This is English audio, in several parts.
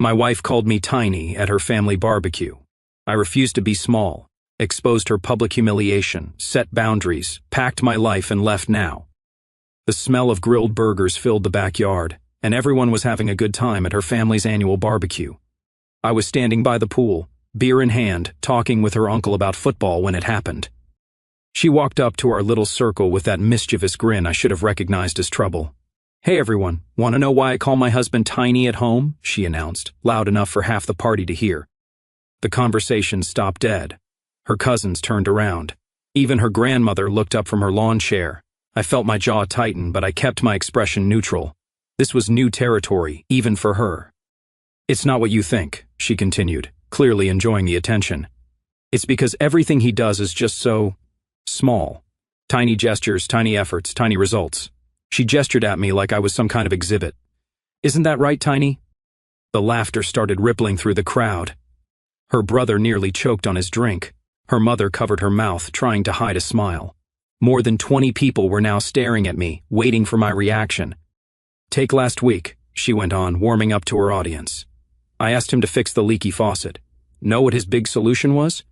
My wife called me tiny at her family barbecue. I refused to be small, exposed her public humiliation, set boundaries, packed my life and left now. The smell of grilled burgers filled the backyard, and everyone was having a good time at her family's annual barbecue. I was standing by the pool, beer in hand, talking with her uncle about football when it happened. She walked up to our little circle with that mischievous grin I should have recognized as trouble. "Hey everyone, want to know why I call my husband Tiny at home?" she announced, loud enough for half the party to hear. The conversation stopped dead. Her cousins turned around. Even her grandmother looked up from her lawn chair. I felt my jaw tighten, but I kept my expression neutral. This was new territory, even for her. "It's not what you think," she continued, clearly enjoying the attention. "It's because everything he does is just so small. Tiny gestures, tiny efforts, tiny results." She gestured at me like I was some kind of exhibit. "Isn't that right, Tiny?" The laughter started rippling through the crowd. Her brother nearly choked on his drink. Her mother covered her mouth, trying to hide a smile. More than 20 people were now staring at me, waiting for my reaction. "Take last week," she went on, warming up to her audience. "I asked him to fix the leaky faucet. Know what his big solution was?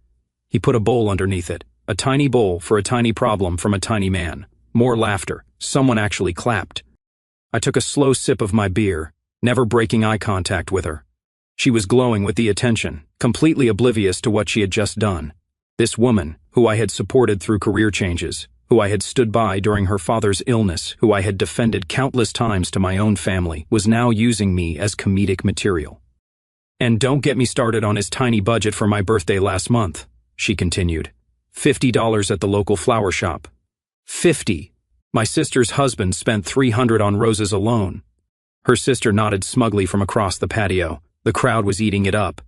He put a bowl underneath it. A tiny bowl for a tiny problem from a tiny man." More laughter. Someone actually clapped. I took a slow sip of my beer, never breaking eye contact with her. She was glowing with the attention, completely oblivious to what she had just done. This woman, who I had supported through career changes, who I had stood by during her father's illness, who I had defended countless times to my own family, was now using me as comedic material. "And don't get me started on his tiny budget for my birthday last month," she continued. $50 at the local flower shop. 50. My sister's husband spent $300 on roses alone. Her sister nodded smugly from across the patio. The crowd was eating it up.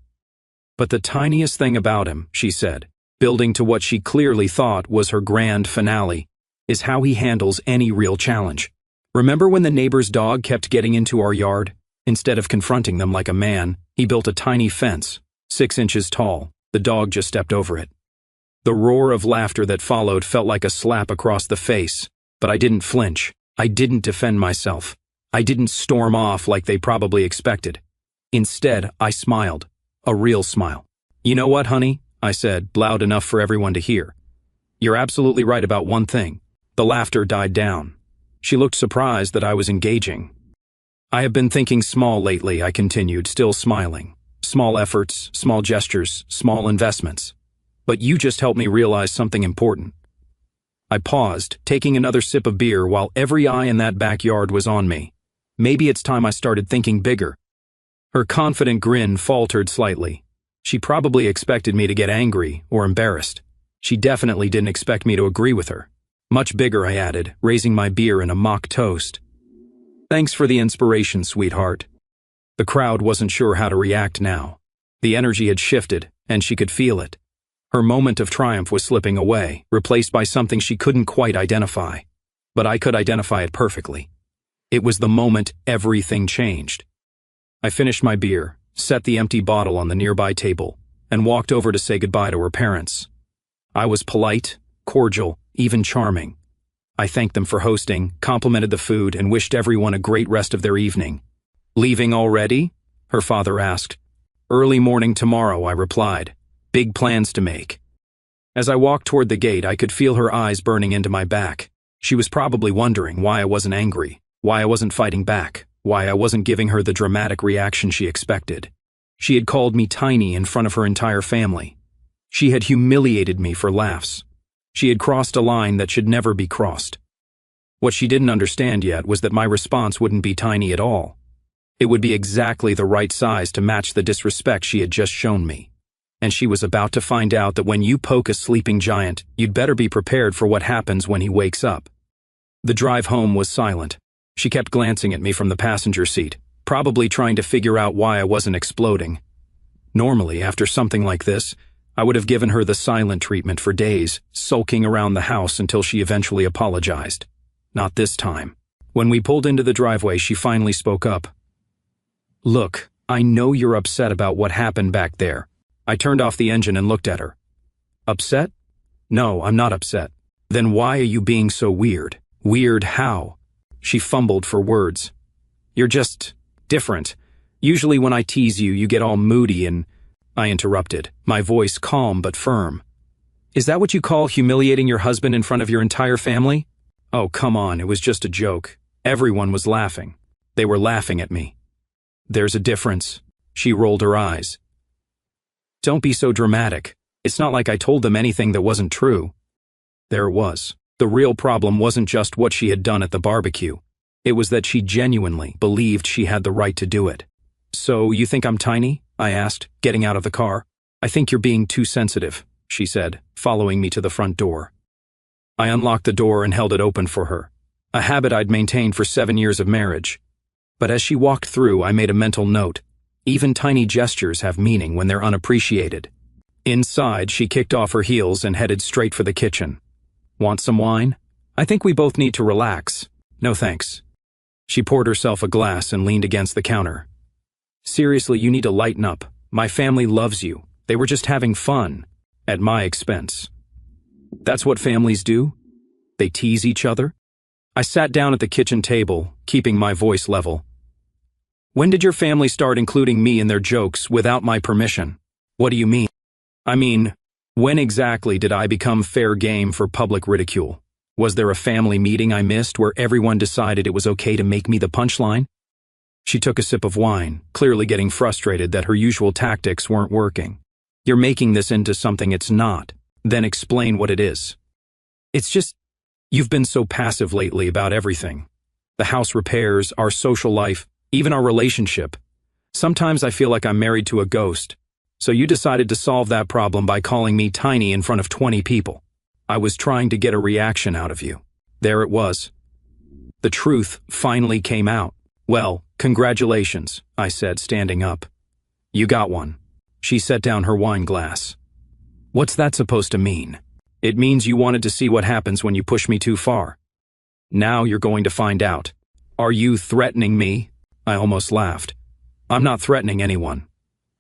"But the tiniest thing about him," she said, building to what she clearly thought was her grand finale, "is how he handles any real challenge. Remember when the neighbor's dog kept getting into our yard? Instead of confronting them like a man, he built a tiny fence, 6 inches tall. The dog just stepped over it." The roar of laughter that followed felt like a slap across the face, but I didn't flinch. I didn't defend myself. I didn't storm off like they probably expected. Instead, I smiled. A real smile. "You know what, honey?" I said, loud enough for everyone to hear. "You're absolutely right about one thing." The laughter died down. She looked surprised that I was engaging. "I have been thinking small lately," I continued, still smiling. "Small efforts, small gestures, small investments. But you just helped me realize something important." I paused, taking another sip of beer while every eye in that backyard was on me. Maybe it's time I started thinking bigger. Her confident grin faltered slightly. She probably expected me to get angry or embarrassed. She definitely didn't expect me to agree with her. "Much bigger," I added, raising my beer in a mock toast. "Thanks for the inspiration, sweetheart." The crowd wasn't sure how to react now. The energy had shifted, and she could feel it. Her moment of triumph was slipping away, replaced by something she couldn't quite identify. But I could identify it perfectly. It was the moment everything changed. I finished my beer, set the empty bottle on the nearby table, and walked over to say goodbye to her parents. I was polite, cordial, even charming. I thanked them for hosting, complimented the food, and wished everyone a great rest of their evening. "Leaving already?" her father asked. "Early morning tomorrow," I replied. "Big plans to make." As I walked toward the gate, I could feel her eyes burning into my back. She was probably wondering why I wasn't angry, why I wasn't fighting back, why I wasn't giving her the dramatic reaction she expected. She had called me tiny in front of her entire family. She had humiliated me for laughs. She had crossed a line that should never be crossed. What she didn't understand yet was that my response wouldn't be tiny at all. It would be exactly the right size to match the disrespect she had just shown me. And she was about to find out that when you poke a sleeping giant, you'd better be prepared for what happens when he wakes up. The drive home was silent. She kept glancing at me from the passenger seat, probably trying to figure out why I wasn't exploding. Normally, after something like this, I would have given her the silent treatment for days, sulking around the house until she eventually apologized. Not this time. When we pulled into the driveway, she finally spoke up. "Look, I know you're upset about what happened back there." I turned off the engine and looked at her. "Upset? No, I'm not upset." "Then why are you being so weird?" "Weird how?" She fumbled for words. "You're just different. Usually when I tease you, you get all moody and… I interrupted, my voice calm but firm. Is that what you call humiliating your husband in front of your entire family? Oh, come on, it was just a joke. Everyone was laughing. They were laughing at me. There's a difference. She rolled her eyes. Don't be so dramatic. It's not like I told them anything that wasn't true. There it was. The real problem wasn't just what she had done at the barbecue. It was that she genuinely believed she had the right to do it. So, you think I'm tiny? I asked, getting out of the car. I think you're being too sensitive, she said, following me to the front door. I unlocked the door and held it open for her, a habit I'd maintained for 7 years of marriage. But as she walked through, I made a mental note. Even tiny gestures have meaning when they're unappreciated. Inside, she kicked off her heels and headed straight for the kitchen. Want some wine? I think we both need to relax. No thanks. She poured herself a glass and leaned against the counter. Seriously, you need to lighten up. My family loves you. They were just having fun. At my expense. That's what families do? They tease each other? I sat down at the kitchen table, keeping my voice level. When did your family start including me in their jokes without my permission? What do you mean? I mean, when exactly did I become fair game for public ridicule? Was there a family meeting I missed where everyone decided it was okay to make me the punchline? She took a sip of wine, clearly getting frustrated that her usual tactics weren't working. You're making this into something it's not. Then explain what it is. It's just, you've been so passive lately about everything. The house repairs, our social life, even our relationship. Sometimes I feel like I'm married to a ghost. So you decided to solve that problem by calling me tiny in front of 20 people. I was trying to get a reaction out of you. There it was. The truth finally came out. Well, congratulations, I said, standing up. You got one. She set down her wine glass. What's that supposed to mean? It means you wanted to see what happens when you push me too far. Now you're going to find out. Are you threatening me? I almost laughed. I'm not threatening anyone.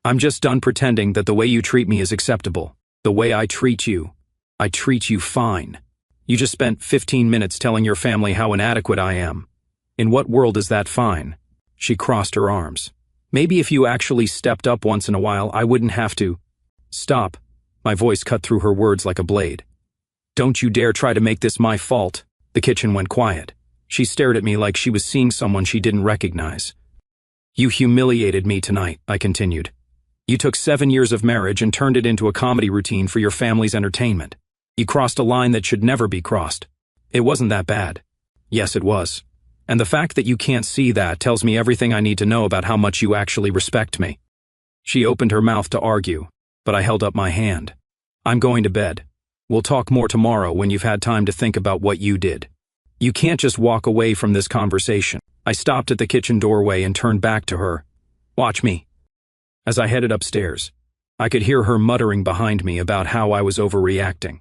I'm just done pretending that the way you treat me is acceptable. The way I treat you fine. You just spent 15 minutes telling your family how inadequate I am. In what world is that fine? She crossed her arms. Maybe if you actually stepped up once in a while, I wouldn't have to. Stop. My voice cut through her words like a blade. Don't you dare try to make this my fault. The kitchen went quiet. She stared at me like she was seeing someone she didn't recognize. You humiliated me tonight, I continued. You took 7 years of marriage and turned it into a comedy routine for your family's entertainment. You crossed a line that should never be crossed. It wasn't that bad. Yes, it was. And the fact that you can't see that tells me everything I need to know about how much you actually respect me. She opened her mouth to argue, but I held up my hand. I'm going to bed. We'll talk more tomorrow when you've had time to think about what you did. You can't just walk away from this conversation. I stopped at the kitchen doorway and turned back to her. Watch me. As I headed upstairs, I could hear her muttering behind me about how I was overreacting,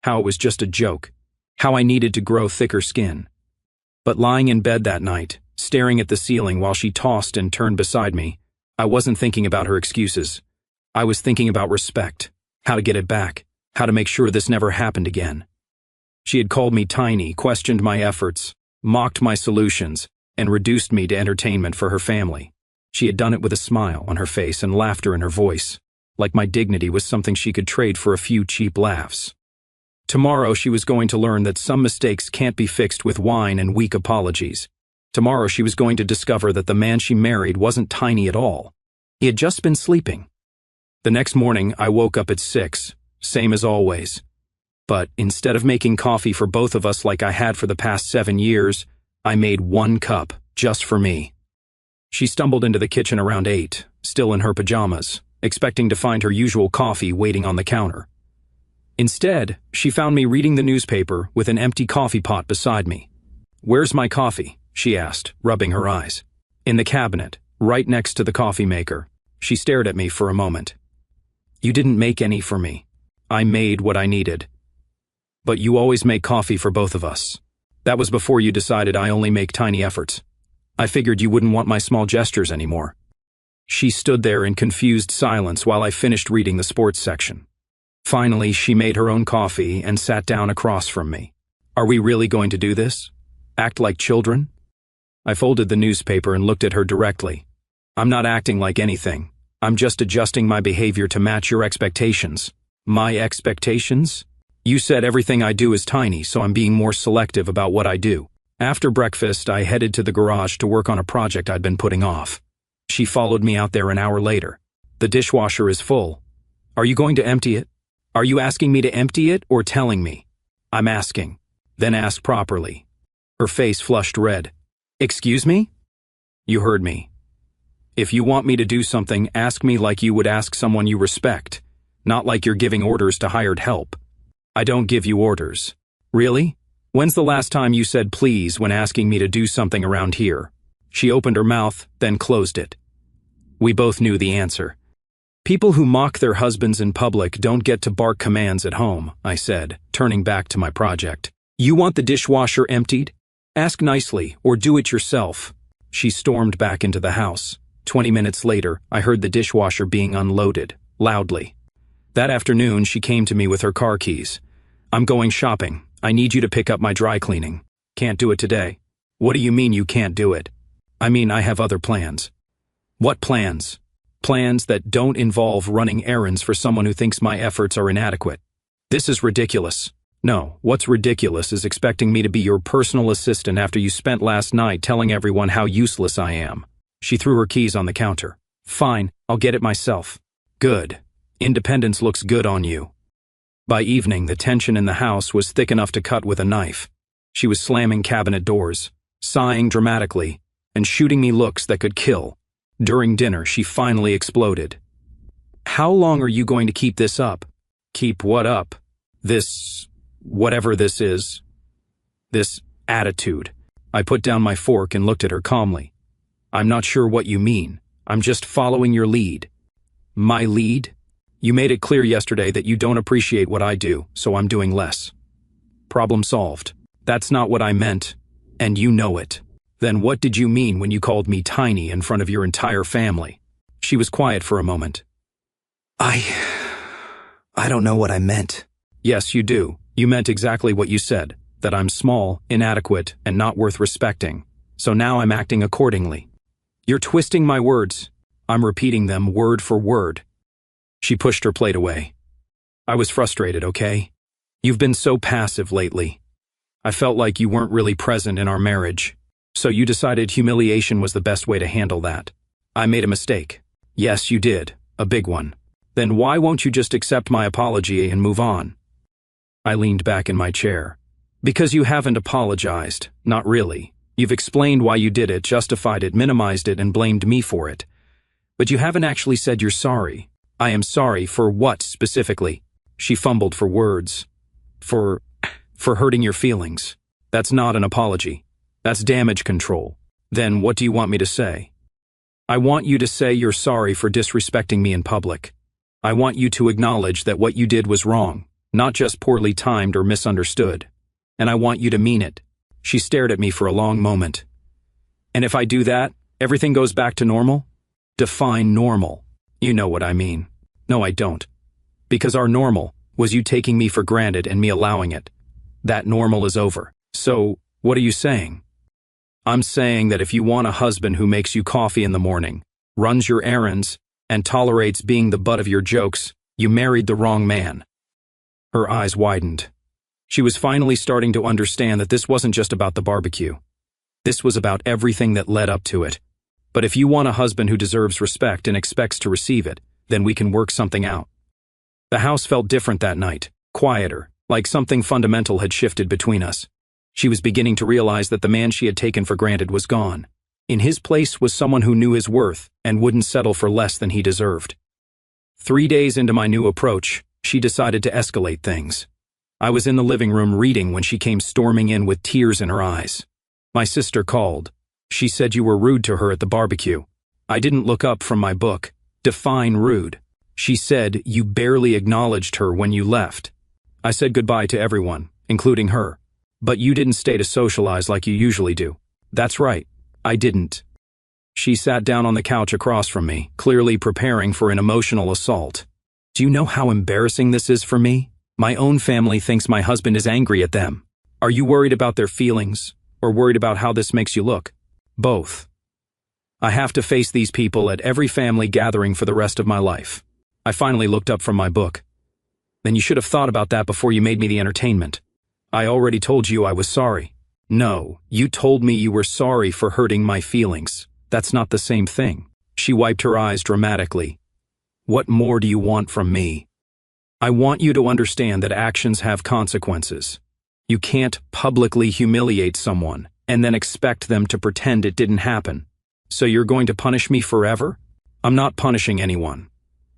how it was just a joke, how I needed to grow thicker skin. But lying in bed that night, staring at the ceiling while she tossed and turned beside me, I wasn't thinking about her excuses. I was thinking about respect, how to get it back, how to make sure this never happened again. She had called me tiny, questioned my efforts, mocked my solutions, and reduced me to entertainment for her family. She had done it with a smile on her face and laughter in her voice, like my dignity was something she could trade for a few cheap laughs. Tomorrow she was going to learn that some mistakes can't be fixed with wine and weak apologies. Tomorrow she was going to discover that the man she married wasn't tiny at all. He had just been sleeping. The next morning I woke up at 6, same as always. But instead of making coffee for both of us like I had for the past 7 years, I made 1 cup, just for me. She stumbled into the kitchen around 8, still in her pajamas, expecting to find her usual coffee waiting on the counter. Instead, she found me reading the newspaper with an empty coffee pot beside me. Where's my coffee? She asked, rubbing her eyes. In the cabinet, right next to the coffee maker. She stared at me for a moment. You didn't make any for me. I made what I needed. But you always make coffee for both of us. That was before you decided I only make tiny efforts. I figured you wouldn't want my small gestures anymore. She stood there in confused silence while I finished reading the sports section. Finally, she made her own coffee and sat down across from me. Are we really going to do this? Act like children? I folded the newspaper and looked at her directly. I'm not acting like anything. I'm just adjusting my behavior to match your expectations. My expectations? You said everything I do is tiny, so I'm being more selective about what I do. After breakfast, I headed to the garage to work on a project I'd been putting off. She followed me out there an hour later. The dishwasher is full. Are you going to empty it? Are you asking me to empty it or telling me? I'm asking. Then ask properly. Her face flushed red. Excuse me? You heard me. If you want me to do something, ask me like you would ask someone you respect, not like you're giving orders to hired help. I don't give you orders. Really? When's the last time you said please when asking me to do something around here? She opened her mouth, then closed it. We both knew the answer. People who mock their husbands in public don't get to bark commands at home, I said, turning back to my project. You want the dishwasher emptied? Ask nicely, or do it yourself. She stormed back into the house. 20 minutes later, I heard the dishwasher being unloaded, loudly. That afternoon, she came to me with her car keys. I'm going shopping. I need you to pick up my dry cleaning. Can't do it today. What do you mean you can't do it? I mean, I have other plans. What plans? Plans that don't involve running errands for someone who thinks my efforts are inadequate. This is ridiculous. No, what's ridiculous is expecting me to be your personal assistant after you spent last night telling everyone how useless I am. She threw her keys on the counter. Fine, I'll get it myself. Good. Independence looks good on you. By evening, the tension in the house was thick enough to cut with a knife. She was slamming cabinet doors, sighing dramatically, and shooting me looks that could kill. During dinner, she finally exploded. How long are you going to keep this up? Keep what up? This, whatever this is. This attitude. I put down my fork and looked at her calmly. I'm not sure what you mean. I'm just following your lead. My lead? You made it clear yesterday that you don't appreciate what I do, so I'm doing less. Problem solved. That's not what I meant, and you know it. Then what did you mean when you called me tiny in front of your entire family? She was quiet for a moment. I don't know what I meant. Yes, you do. You meant exactly what you said, that I'm small, inadequate, and not worth respecting. So now I'm acting accordingly. You're twisting my words. I'm repeating them word for word. She pushed her plate away. I was frustrated, okay? You've been so passive lately. I felt like you weren't really present in our marriage. So you decided humiliation was the best way to handle that. I made a mistake. Yes, you did. A big one. Then why won't you just accept my apology and move on? I leaned back in my chair. Because you haven't apologized. Not really. You've explained why you did it, justified it, minimized it, and blamed me for it. But you haven't actually said you're sorry. I am sorry for what specifically? She fumbled for words. For hurting your feelings. That's not an apology. That's damage control. Then what do you want me to say? I want you to say you're sorry for disrespecting me in public. I want you to acknowledge that what you did was wrong, not just poorly timed or misunderstood. And I want you to mean it. She stared at me for a long moment. And if I do that, everything goes back to normal? Define normal. You know what I mean. No, I don't. Because our normal was you taking me for granted and me allowing it. That normal is over. So, what are you saying? I'm saying that if you want a husband who makes you coffee in the morning, runs your errands, and tolerates being the butt of your jokes, you married the wrong man. Her eyes widened. She was finally starting to understand that this wasn't just about the barbecue. This was about everything that led up to it. But if you want a husband who deserves respect and expects to receive it, then we can work something out. The house felt different that night, quieter, like something fundamental had shifted between us. She was beginning to realize that the man she had taken for granted was gone. In his place was someone who knew his worth and wouldn't settle for less than he deserved. 3 days into my new approach, she decided to escalate things. I was in the living room reading when she came storming in with tears in her eyes. My sister called. She said you were rude to her at the barbecue. I didn't look up from my book. Define rude. She said you barely acknowledged her when you left. I said goodbye to everyone, including her. But you didn't stay to socialize like you usually do. That's right. I didn't. She sat down on the couch across from me, clearly preparing for an emotional assault. Do you know how embarrassing this is for me? My own family thinks my husband is angry at them. Are you worried about their feelings, or worried about how this makes you look? Both. I have to face these people at every family gathering for the rest of my life. I finally looked up from my book. Then you should have thought about that before you made me the entertainment. I already told you I was sorry. No, you told me you were sorry for hurting my feelings. That's not the same thing. She wiped her eyes dramatically. What more do you want from me? I want you to understand that actions have consequences. You can't publicly humiliate someone and then expect them to pretend it didn't happen. So you're going to punish me forever? I'm not punishing anyone.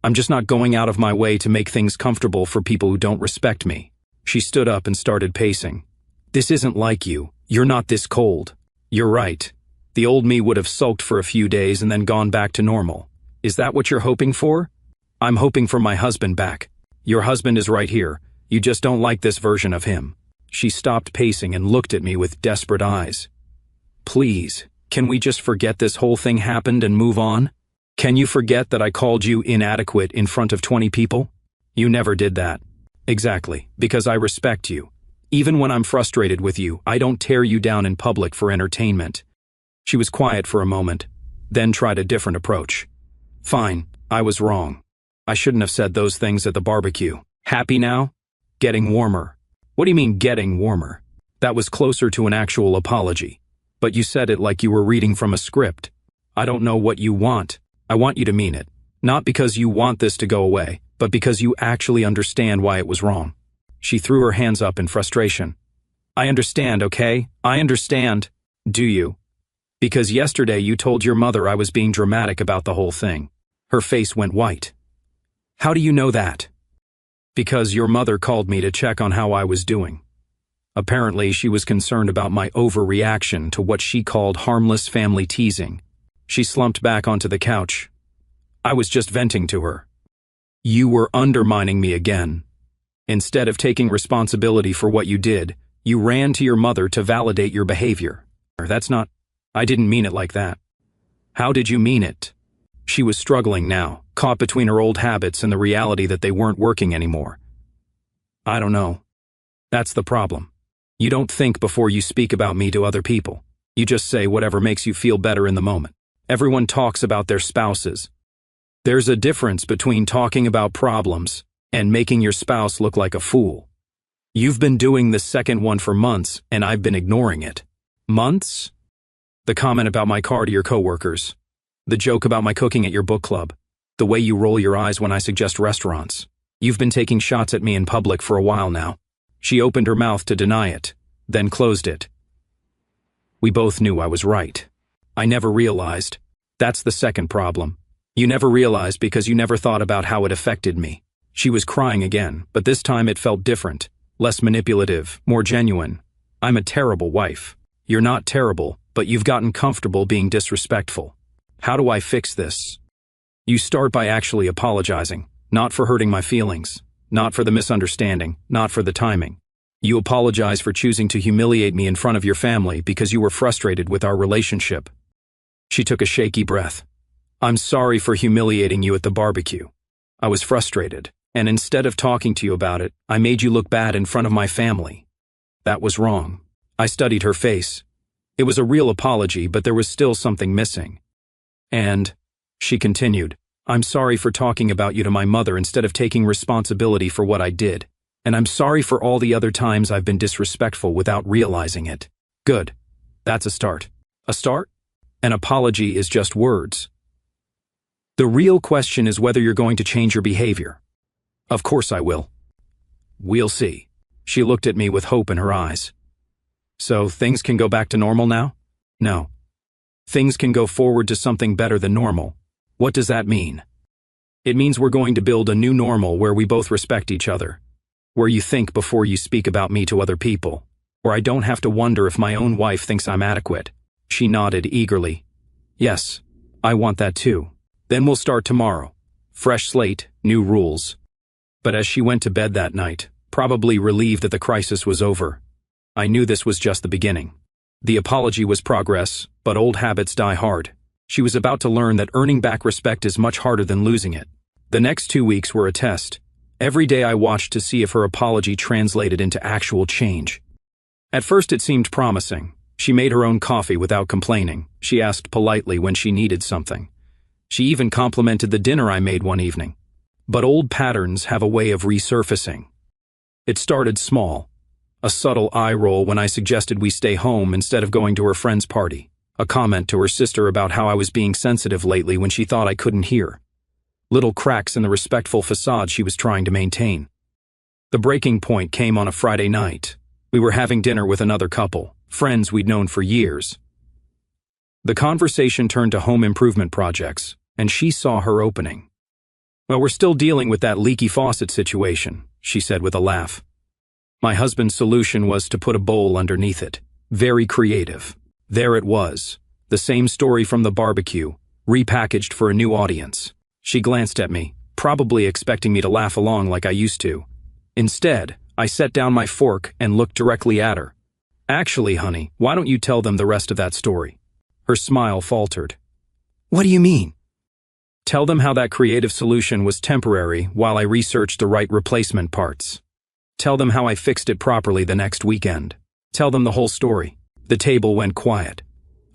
I'm just not going out of my way to make things comfortable for people who don't respect me. She stood up and started pacing. This isn't like you. You're not this cold. You're right. The old me would have sulked for a few days and then gone back to normal. Is that what you're hoping for? I'm hoping for my husband back. Your husband is right here. You just don't like this version of him. She stopped pacing and looked at me with desperate eyes. Please, can we just forget this whole thing happened and move on? Can you forget that I called you inadequate in front of 20 people? You never did that. Exactly, because I respect you. Even when I'm frustrated with you, I don't tear you down in public for entertainment. She was quiet for a moment, then tried a different approach. Fine, I was wrong. I shouldn't have said those things at the barbecue. Happy now? Getting warmer. What do you mean getting warmer? That was closer to an actual apology. But you said it like you were reading from a script. I don't know what you want. I want you to mean it. Not because you want this to go away, but because you actually understand why it was wrong. She threw her hands up in frustration. I understand, okay? I understand. Do you? Because yesterday you told your mother I was being dramatic about the whole thing. Her face went white. How do you know that? Because your mother called me to check on how I was doing. Apparently, she was concerned about my overreaction to what she called harmless family teasing. She slumped back onto the couch. I was just venting to her. You were undermining me again. Instead of taking responsibility for what you did, you ran to your mother to validate your behavior. That's not... I didn't mean it like that. How did you mean it? She was struggling now, caught between her old habits and the reality that they weren't working anymore. I don't know. That's the problem. You don't think before you speak about me to other people. You just say whatever makes you feel better in the moment. Everyone talks about their spouses. There's a difference between talking about problems and making your spouse look like a fool. You've been doing the second one for months, and I've been ignoring it. Months? The comment about my car to your coworkers. The joke about my cooking at your book club. The way you roll your eyes when I suggest restaurants. You've been taking shots at me in public for a while now. She opened her mouth to deny it, then closed it. We both knew I was right. I never realized. That's the second problem. You never realized because you never thought about how it affected me. She was crying again, but this time it felt different. Less manipulative, more genuine. I'm a terrible wife. You're not terrible, but you've gotten comfortable being disrespectful. How do I fix this? You start by actually apologizing, not for hurting my feelings, not for the misunderstanding, not for the timing. You apologize for choosing to humiliate me in front of your family because you were frustrated with our relationship. She took a shaky breath. I'm sorry for humiliating you at the barbecue. I was frustrated, and instead of talking to you about it, I made you look bad in front of my family. That was wrong. I studied her face. It was a real apology, but there was still something missing. And, she continued, I'm sorry for talking about you to my mother instead of taking responsibility for what I did. And I'm sorry for all the other times I've been disrespectful without realizing it. Good. That's a start. A start? An apology is just words. The real question is whether you're going to change your behavior. Of course I will. We'll see. She looked at me with hope in her eyes. So things can go back to normal now? No. Things can go forward to something better than normal. What does that mean? It means we're going to build a new normal where we both respect each other. Where you think before you speak about me to other people. Where I don't have to wonder if my own wife thinks I'm adequate. She nodded eagerly. Yes, I want that too. Then we'll start tomorrow. Fresh slate, new rules. But as she went to bed that night, probably relieved that the crisis was over, I knew this was just the beginning. The apology was progress, but old habits die hard. She was about to learn that earning back respect is much harder than losing it. The next 2 weeks were a test. Every day I watched to see if her apology translated into actual change. At first it seemed promising. She made her own coffee without complaining. She asked politely when she needed something. She even complimented the dinner I made one evening. But old patterns have a way of resurfacing. It started small. A subtle eye roll when I suggested we stay home instead of going to her friend's party. A comment to her sister about how I was being sensitive lately when she thought I couldn't hear. Little cracks in the respectful facade she was trying to maintain. The breaking point came on a Friday night. We were having dinner with another couple, friends we'd known for years. The conversation turned to home improvement projects, and she saw her opening. "Well, we're still dealing with that leaky faucet situation," she said with a laugh. My husband's solution was to put a bowl underneath it. Very creative. There it was, the same story from the barbecue, repackaged for a new audience. She glanced at me, probably expecting me to laugh along like I used to. Instead, I set down my fork and looked directly at her. "Actually, honey, why don't you tell them the rest of that story?" Her smile faltered. "What do you mean?" "Tell them how that creative solution was temporary while I researched the right replacement parts. Tell them how I fixed it properly the next weekend. Tell them the whole story." The table went quiet.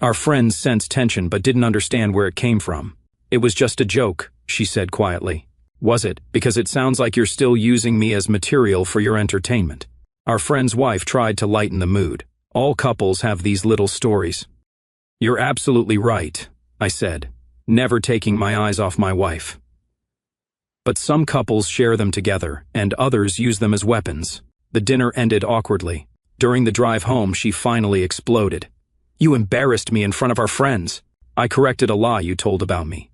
Our friends sensed tension but didn't understand where it came from. "It was just a joke," she said quietly. "Was it? Because it sounds like you're still using me as material for your entertainment." Our friend's wife tried to lighten the mood. "All couples have these little stories." "You're absolutely right," I said, never taking my eyes off my wife. "But some couples share them together, and others use them as weapons." The dinner ended awkwardly. During the drive home, she finally exploded. "You embarrassed me in front of our friends." I corrected a lie you told about me.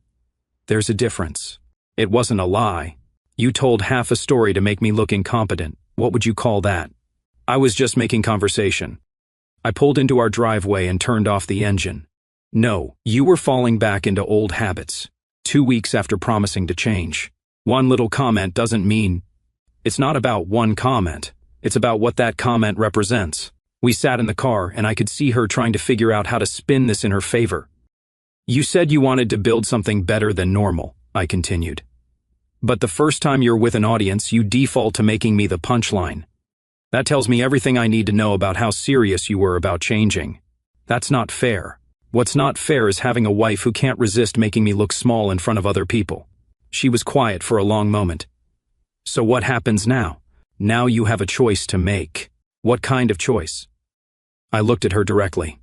"There's a difference. It wasn't a lie. You told half a story to make me look incompetent. What would you call that?" "I was just making conversation." I pulled into our driveway and turned off the engine. "No, you were falling back into old habits. 2 weeks after promising to change. One little comment doesn't mean..." "It's not about one comment. It's about what that comment represents." We sat in the car, and I could see her trying to figure out how to spin this in her favor. "You said you wanted to build something better than normal," I continued. "But the first time you're with an audience, you default to making me the punchline. That tells me everything I need to know about how serious you were about changing. That's not fair. What's not fair is having a wife who can't resist making me look small in front of other people." She was quiet for a long moment. "So what happens now?" "Now you have a choice to make." "What kind of choice?" I looked at her directly.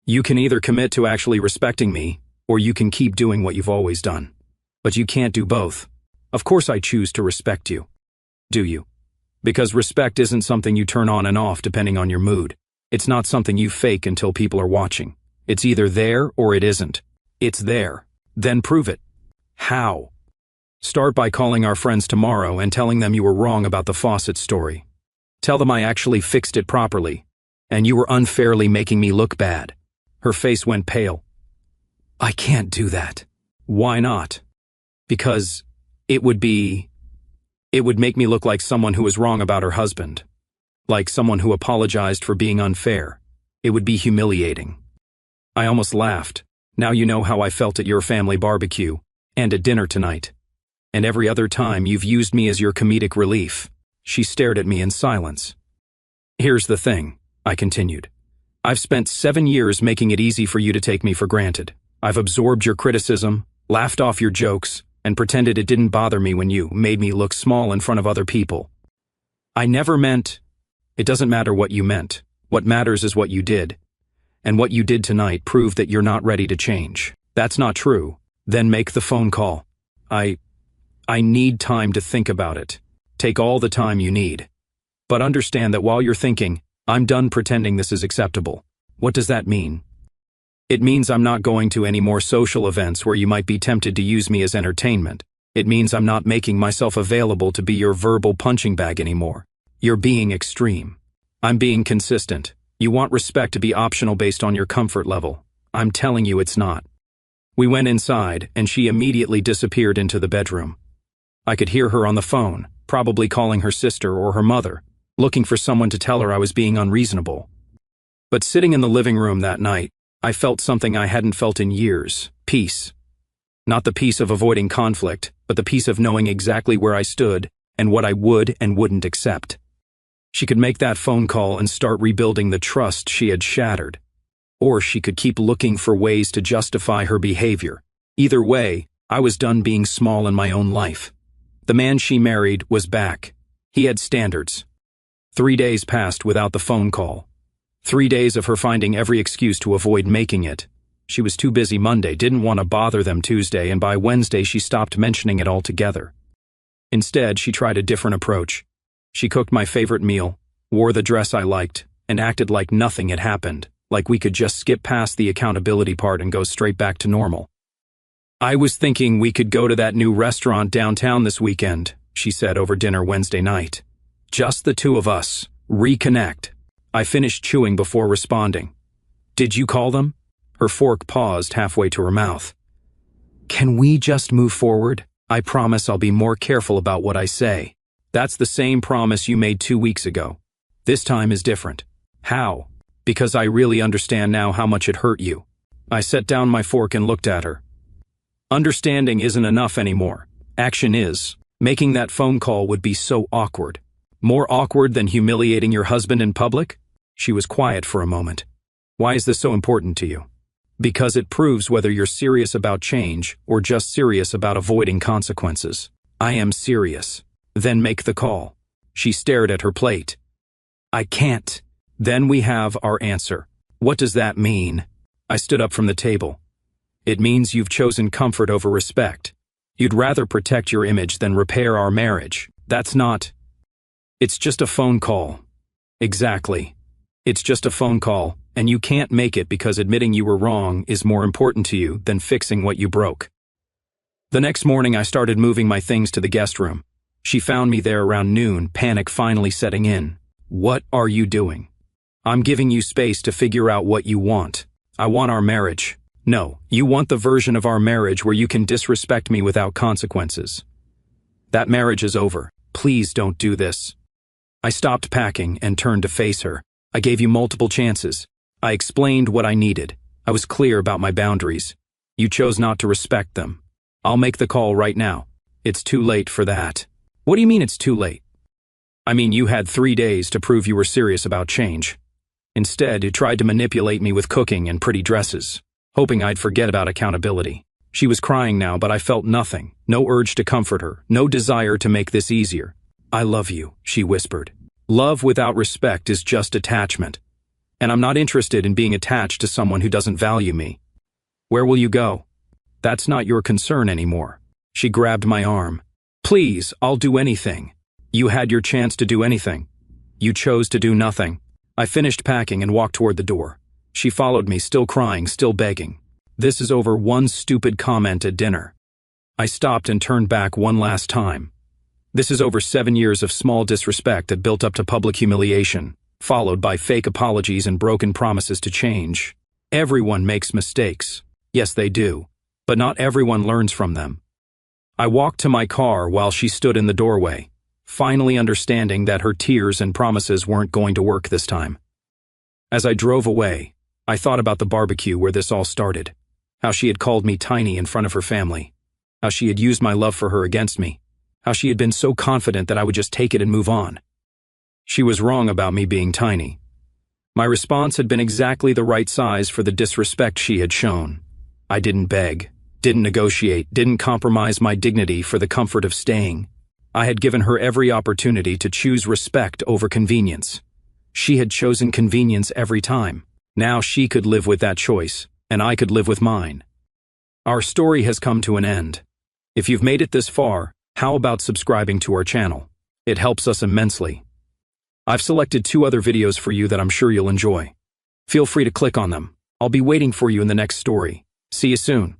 "You can either commit to actually respecting me, or you can keep doing what you've always done. But you can't do both." "Of course I choose to respect you." "Do you?" "Because respect isn't something you turn on and off depending on your mood. It's not something you fake until people are watching. It's either there or it isn't. It's there. Then prove it." "How?" "Start by calling our friends tomorrow and telling them you were wrong about the faucet story. Tell them I actually fixed it properly, and you were unfairly making me look bad." Her face went pale. "I can't do that." "Why not?" "Because it would make me look like someone who was wrong about her husband. Like someone who apologized for being unfair. It would be humiliating." I almost laughed. "Now you know how I felt at your family barbecue, and at dinner tonight. And every other time you've used me as your comedic relief." She stared at me in silence. "Here's the thing," I continued. "I've spent 7 years making it easy for you to take me for granted. I've absorbed your criticism, laughed off your jokes, and pretended it didn't bother me when you made me look small in front of other people. I never meant..." "It doesn't matter what you meant. What matters is what you did. And what you did tonight proved that you're not ready to change. That's not true. Then make the phone call." I need time to think about it. Take all the time you need. But understand that while you're thinking, I'm done pretending this is acceptable. What does that mean? It means I'm not going to any more social events where you might be tempted to use me as entertainment. It means I'm not making myself available to be your verbal punching bag anymore. You're being extreme. I'm being consistent. You want respect to be optional based on your comfort level. I'm telling you it's not. We went inside, and she immediately disappeared into the bedroom. I could hear her on the phone, probably calling her sister or her mother, looking for someone to tell her I was being unreasonable. But sitting in the living room that night, I felt something I hadn't felt in years: peace. Not the peace of avoiding conflict, but the peace of knowing exactly where I stood and what I would and wouldn't accept. She could make that phone call and start rebuilding the trust she had shattered. Or she could keep looking for ways to justify her behavior. Either way, I was done being small in my own life. The man she married was back. He had standards. 3 days passed without the phone call. 3 days of her finding every excuse to avoid making it. She was too busy Monday, didn't want to bother them Tuesday, and by Wednesday she stopped mentioning it altogether. Instead, she tried a different approach. She cooked my favorite meal, wore the dress I liked, and acted like nothing had happened, like we could just skip past the accountability part and go straight back to normal. "I was thinking we could go to that new restaurant downtown this weekend," she said over dinner Wednesday night. "Just the two of us. Reconnect." I finished chewing before responding. "Did you call them?" Her fork paused halfway to her mouth. "Can we just move forward? I promise I'll be more careful about what I say." "That's the same promise you made 2 weeks ago. This time is different." "How?" "Because I really understand now how much it hurt you." I set down my fork and looked at her. "Understanding isn't enough anymore. Action is. Making that phone call would be so awkward. More awkward than humiliating your husband in public?" She was quiet for a moment. "Why is this so important to you?" "Because it proves whether you're serious about change or just serious about avoiding consequences." "I am serious." "Then make the call." She stared at her plate. "I can't." "Then we have our answer." "What does that mean?" I stood up from the table. "It means you've chosen comfort over respect. You'd rather protect your image than repair our marriage. That's not... It's just a phone call." "Exactly. It's just a phone call, and you can't make it because admitting you were wrong is more important to you than fixing what you broke." The next morning I started moving my things to the guest room. She found me there around noon, panic finally setting in. "What are you doing?" "I'm giving you space to figure out what you want." "I want our marriage." "No, you want the version of our marriage where you can disrespect me without consequences." "That marriage is over. Please don't do this." I stopped packing and turned to face her. "I gave you multiple chances. I explained what I needed. I was clear about my boundaries. You chose not to respect them. I'll make the call right now." "It's too late for that." "What do you mean it's too late?" "I mean you had 3 days to prove you were serious about change. Instead, you tried to manipulate me with cooking and pretty dresses, hoping I'd forget about accountability." She was crying now, but I felt nothing. No urge to comfort her, no desire to make this easier. "I love you," she whispered. "Love without respect is just attachment. And I'm not interested in being attached to someone who doesn't value me." "Where will you go?" "That's not your concern anymore." She grabbed my arm. "Please, I'll do anything." "You had your chance to do anything. You chose to do nothing." I finished packing and walked toward the door. She followed me, still crying, still begging. "This is over one stupid comment at dinner." I stopped and turned back one last time. "This is over 7 years of small disrespect that built up to public humiliation, followed by fake apologies and broken promises to change. Everyone makes mistakes. Yes, they do. But not everyone learns from them." I walked to my car while she stood in the doorway, finally understanding that her tears and promises weren't going to work this time. As I drove away, I thought about the barbecue where this all started, how she had called me tiny in front of her family, how she had used my love for her against me, how she had been so confident that I would just take it and move on. She was wrong about me being tiny. My response had been exactly the right size for the disrespect she had shown. I didn't beg, didn't negotiate, didn't compromise my dignity for the comfort of staying. I had given her every opportunity to choose respect over convenience. She had chosen convenience every time. Now she could live with that choice, and I could live with mine. Our story has come to an end. If you've made it this far, how about subscribing to our channel? It helps us immensely. I've selected 2 other videos for you that I'm sure you'll enjoy. Feel free to click on them. I'll be waiting for you in the next story. See you soon.